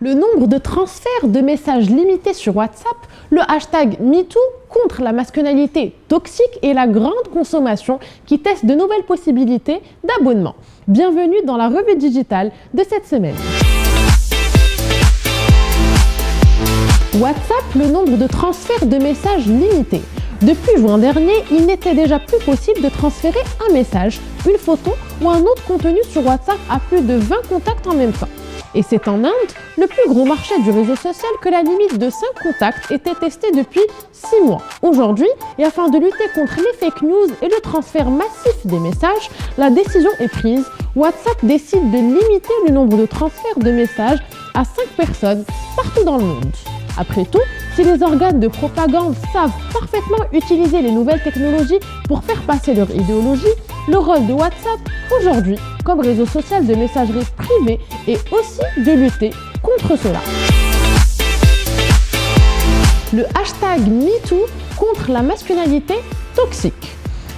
Le nombre de transferts de messages limités sur WhatsApp, le hashtag MeToo contre la masculinité toxique et la grande consommation qui teste de nouvelles possibilités d'abonnement. Bienvenue dans la revue digitale de cette semaine. WhatsApp, le nombre de transferts de messages limités. Depuis juin dernier, il n'était déjà plus possible de transférer un message, une photo ou un autre contenu sur WhatsApp à plus de 20 contacts en même temps. Et c'est en Inde, le plus gros marché du réseau social, que la limite de 5 contacts était testée depuis 6 mois. Aujourd'hui, et afin de lutter contre les fake news et le transfert massif des messages, la décision est prise. WhatsApp décide de limiter le nombre de transferts de messages à 5 personnes partout dans le monde. Après tout, si les organes de propagande savent parfaitement utiliser les nouvelles technologies pour faire passer leur idéologie, le rôle de WhatsApp aujourd'hui, comme réseau social de messagerie privée, est aussi de lutter contre cela. Le hashtag MeToo contre la masculinité toxique.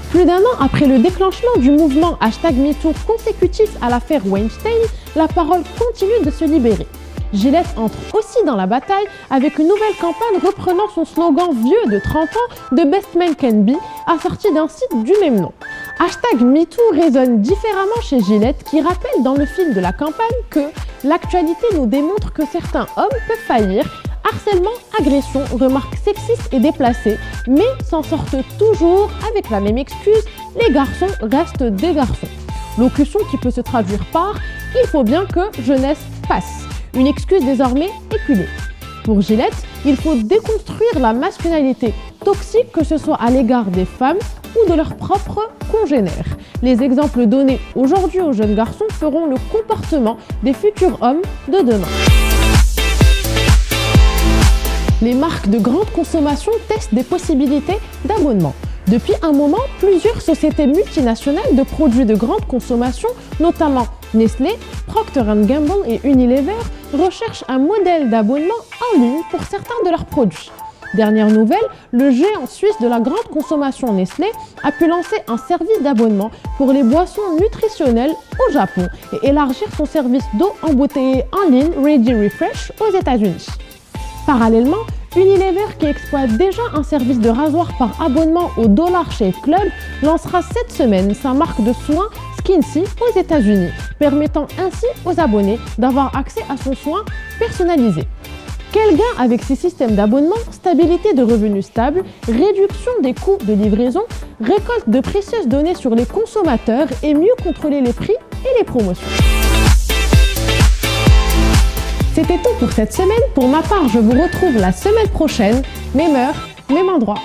Plus d'un an après le déclenchement du mouvement hashtag MeToo consécutif à l'affaire Weinstein, la parole continue de se libérer. Gillette entre aussi dans la bataille avec une nouvelle campagne reprenant son slogan vieux de 30 ans de Best Man Can Be, assorti d'un site du même nom. Hashtag MeToo résonne différemment chez Gillette qui rappelle dans le fil de la campagne que l'actualité nous démontre que certains hommes peuvent faillir, harcèlement, agression, remarques sexistes et déplacées, mais s'en sortent toujours avec la même excuse, les garçons restent des garçons. Locution qui peut se traduire par « il faut bien que jeunesse passe ». Une excuse désormais éculée. Pour Gillette, il faut déconstruire la masculinité toxique, que ce soit à l'égard des femmes ou de leurs propres congénères. Les exemples donnés aujourd'hui aux jeunes garçons feront le comportement des futurs hommes de demain. Les marques de grande consommation testent des possibilités d'abonnement. Depuis un moment, plusieurs sociétés multinationales de produits de grande consommation, notamment Nestlé, Procter & Gamble et Unilever, recherchent un modèle d'abonnement en ligne pour certains de leurs produits. Dernière nouvelle, le géant suisse de la grande consommation Nestlé a pu lancer un service d'abonnement pour les boissons nutritionnelles au Japon et élargir son service d'eau embouteillée en ligne Ready Refresh aux États-Unis. Parallèlement, Unilever, qui exploite déjà un service de rasoir par abonnement au Dollar Shave Club, lancera cette semaine sa marque de soins Skinsy aux États-Unis, permettant ainsi aux abonnés d'avoir accès à son soin personnalisé. Quel gain avec ces systèmes d'abonnement? Stabilité de revenus stables, réduction des coûts de livraison, récolte de précieuses données sur les consommateurs et mieux contrôler les prix et les promotions. C'était tout pour cette semaine. Pour ma part, je vous retrouve la semaine prochaine, même heure, même endroit.